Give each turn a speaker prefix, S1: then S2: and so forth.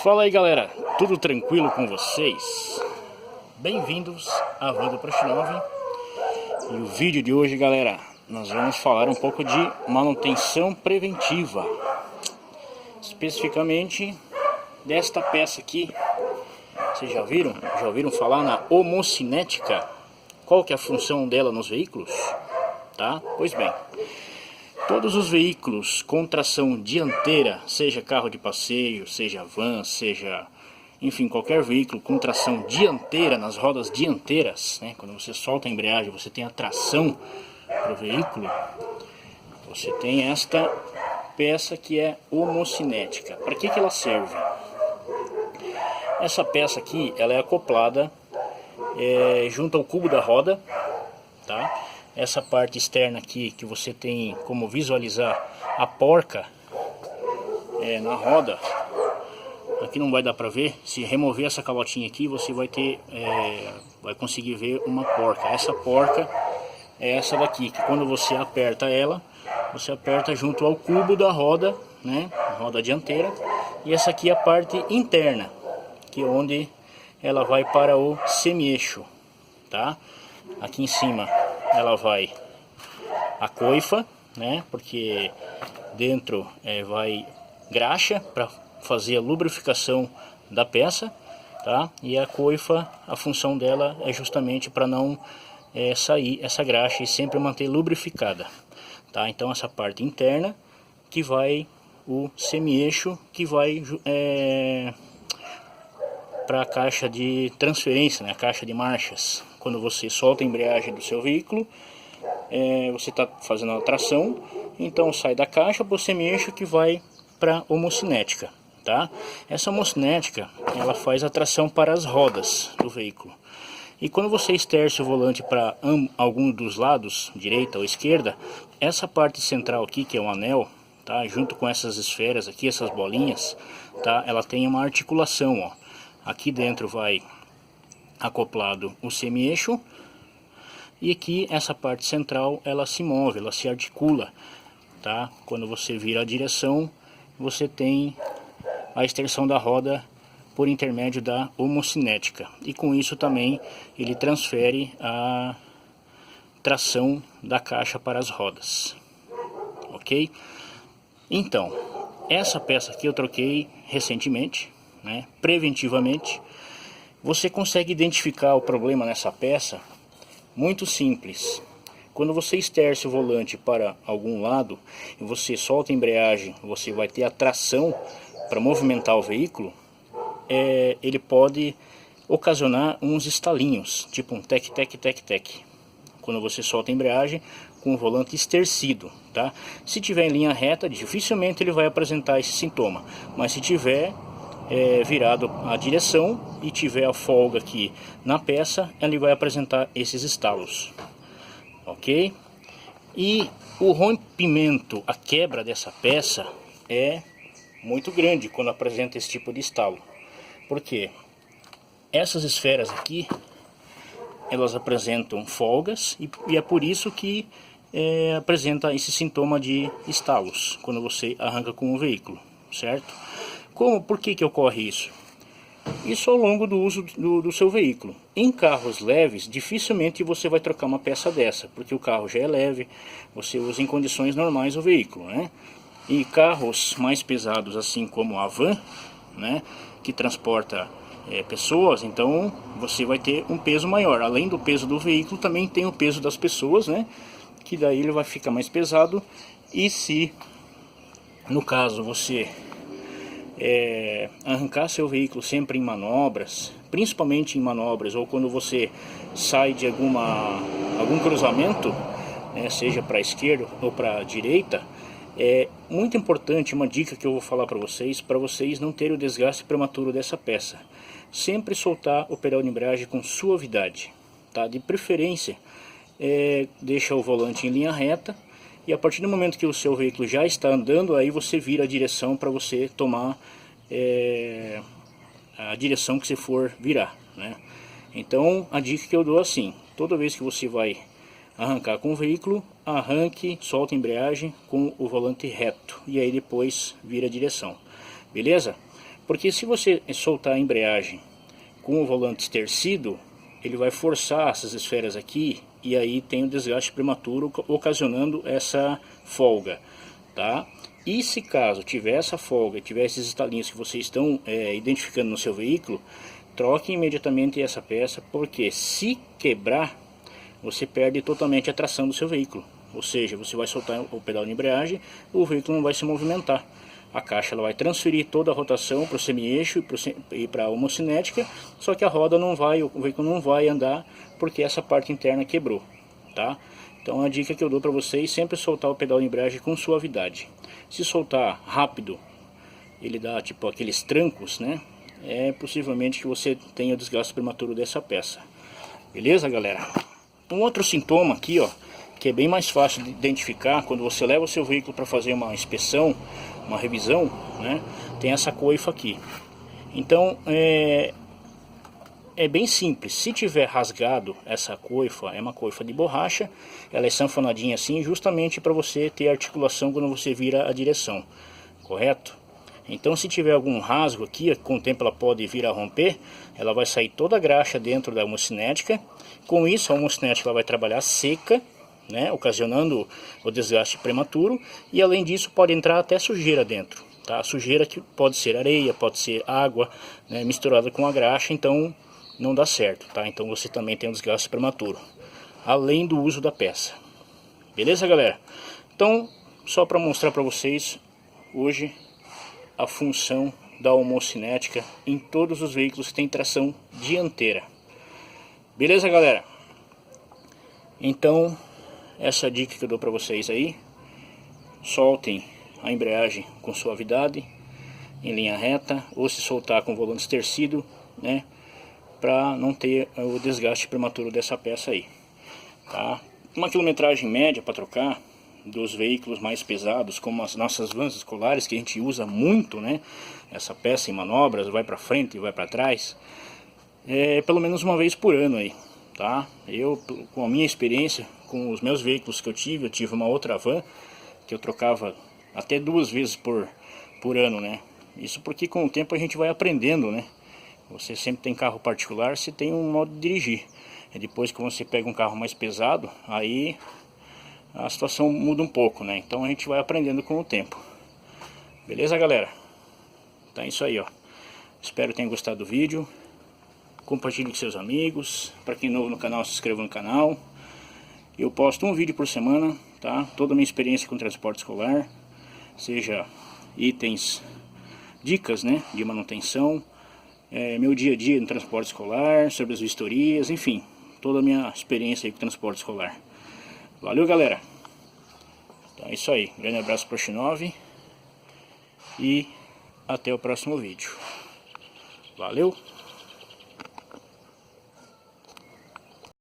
S1: Fala aí galera, tudo tranquilo com vocês? Bem-vindos à Vida Prashinov. E o vídeo de hoje, galera, nós vamos falar um pouco de manutenção preventiva, especificamente desta peça aqui. Vocês já ouviram? Já ouviram falar na homocinética? Qual que é a função dela nos veículos? Tá? Pois bem, todos os veículos com tração dianteira, seja carro de passeio, seja van, seja, enfim, qualquer veículo com tração dianteira, nas rodas dianteiras, né? Quando você solta a embreagem, você tem a tração para o veículo, você tem esta peça que é homocinética. Para que ela serve? Essa peça aqui, ela é acoplada junto ao cubo da roda, tá? Essa parte externa aqui que você tem como visualizar a porca na roda, aqui não vai dar para ver. Se remover essa calotinha aqui, você vai ter, vai conseguir ver uma porca. Essa porca é essa daqui, que quando você aperta ela, você aperta junto ao cubo da roda, né, roda dianteira. E essa aqui é a parte interna, que é onde ela vai para o semi-eixo, tá? Aqui em cima ela vai a coifa, né? Porque dentro vai graxa para fazer a lubrificação da peça, tá? E a coifa, a função dela é justamente para não sair essa graxa e sempre manter lubrificada, tá? Então essa parte interna que vai o semi-eixo, que vai para a caixa de transferência, né? A caixa de marchas. Quando você solta a embreagem do seu veículo, você está fazendo a tração, então sai da caixa para o semi-eixo que vai para a homocinética, tá? Essa homocinética, ela faz a tração para as rodas do veículo. E quando você esterce o volante para algum dos lados, direita ou esquerda, essa parte central aqui, que é um anel, tá? Junto com essas esferas aqui, essas bolinhas, tá? Ela tem uma articulação, ó. Aqui dentro vai acoplado o semi-eixo, e aqui essa parte central ela se move, ela se articula, tá? Quando você vira a direção, você tem a extensão da roda por intermédio da homocinética, e com isso também ele transfere a tração da caixa para as rodas, ok? Então, essa peça aqui eu troquei recentemente, né, preventivamente. Você consegue identificar o problema nessa peça muito simples. Quando você esterce o volante para algum lado e você solta a embreagem, você vai ter a tração para movimentar o veículo, ele pode ocasionar uns estalinhos, tipo um tec tec tec tec, quando você solta a embreagem com o volante estercido, tá? Se tiver em linha reta, dificilmente ele vai apresentar esse sintoma, mas se tiver virado a direção e tiver a folga aqui na peça, ele vai apresentar esses estalos, ok? E o rompimento, a quebra dessa peça é muito grande quando apresenta esse tipo de estalo, porque essas esferas aqui, elas apresentam folgas e é por isso que apresenta esse sintoma de estalos quando você arranca com o veículo, certo? Por que ocorre isso? Isso ao longo do uso do seu veículo. Em carros leves, dificilmente você vai trocar uma peça dessa, porque o carro já é leve, você usa em condições normais o veículo, né? E carros mais pesados, assim como a van, né, que transporta pessoas, então você vai ter um peso maior. Além do peso do veículo, também tem o peso das pessoas, né, que daí ele vai ficar mais pesado. E se, no caso, você arrancar seu veículo sempre em manobras, principalmente em manobras, ou quando você sai de algum cruzamento, seja para a esquerda ou para a direita, é muito importante, uma dica que eu vou falar para vocês não terem o desgaste prematuro dessa peça. Sempre soltar o pedal de embreagem com suavidade, tá? De preferência, deixa o volante em linha reta, e a partir do momento que o seu veículo já está andando, aí você vira a direção para você tomar a direção que você for virar, né? Então a dica que eu dou é assim: toda vez que você vai arrancar com o veículo, arranque, solta a embreagem com o volante reto, e aí depois vira a direção, beleza? Porque se você soltar a embreagem com o volante estercido, ele vai forçar essas esferas aqui e aí tem um desgaste prematuro ocasionando essa folga, tá? E se caso tiver essa folga, tiver esses estalinhos que vocês estão identificando no seu veículo, troque imediatamente essa peça, porque se quebrar, você perde totalmente a tração do seu veículo. Ou seja, você vai soltar o pedal de embreagem, o veículo não vai se movimentar. A caixa ela vai transferir toda a rotação para o semi-eixo e para a homocinética, só que a roda não vai, o veículo não vai andar porque essa parte interna quebrou, tá? Então a dica que eu dou para vocês é sempre soltar o pedal de embreagem com suavidade. Se soltar rápido, ele dá tipo aqueles trancos, né? Possivelmente que você tenha o desgaste prematuro dessa peça. Beleza, galera? Um outro sintoma aqui, ó, que é bem mais fácil de identificar quando você leva o seu veículo para fazer uma inspeção, uma revisão, né? Tem essa coifa aqui. Então é bem simples. Se tiver rasgado essa coifa, é uma coifa de borracha, ela é sanfonadinha assim, justamente para você ter articulação quando você vira a direção, correto? Então se tiver algum rasgo aqui, com o tempo ela pode vir a romper, ela vai sair toda a graxa dentro da homocinética. Com isso a homocinética vai trabalhar seca, né, ocasionando o desgaste prematuro, e além disso pode entrar até sujeira dentro, tá? Sujeira que pode ser areia, pode ser água, né, misturada com a graxa, então não dá certo, tá? Então você também tem um desgaste prematuro, além do uso da peça. Beleza, galera? Então, só para mostrar para vocês hoje a função da homocinética em todos os veículos que tem tração dianteira. Beleza, galera? Então, essa dica que eu dou para vocês aí: soltem a embreagem com suavidade, em linha reta, ou se soltar com volante estercido, né, para não ter o desgaste prematuro dessa peça aí, tá? Uma quilometragem média para trocar dos veículos mais pesados, como as nossas vans escolares, que a gente usa muito, né, essa peça em manobras, vai para frente e vai para trás, pelo menos uma vez por ano aí, tá? Eu, com a minha experiência, com os meus veículos que eu tive uma outra van que eu trocava até 2 vezes por ano, né? Isso porque com o tempo a gente vai aprendendo, né? Você sempre tem carro particular, você tem um modo de dirigir. E depois que você pega um carro mais pesado, aí a situação muda um pouco, né? Então a gente vai aprendendo com o tempo. Beleza, galera? Então é isso aí, ó. Espero que tenham gostado do vídeo. Compartilhe com seus amigos. Para quem é novo no canal, se inscreva no canal. Eu posto um vídeo por semana, tá? Toda a minha experiência com transporte escolar, seja itens, dicas, né, de manutenção, meu dia a dia no transporte escolar, sobre as vistorias, enfim, toda a minha experiência aí com transporte escolar. Valeu, galera! Então é isso aí, grande abraço para o X9 e até o próximo vídeo. Valeu!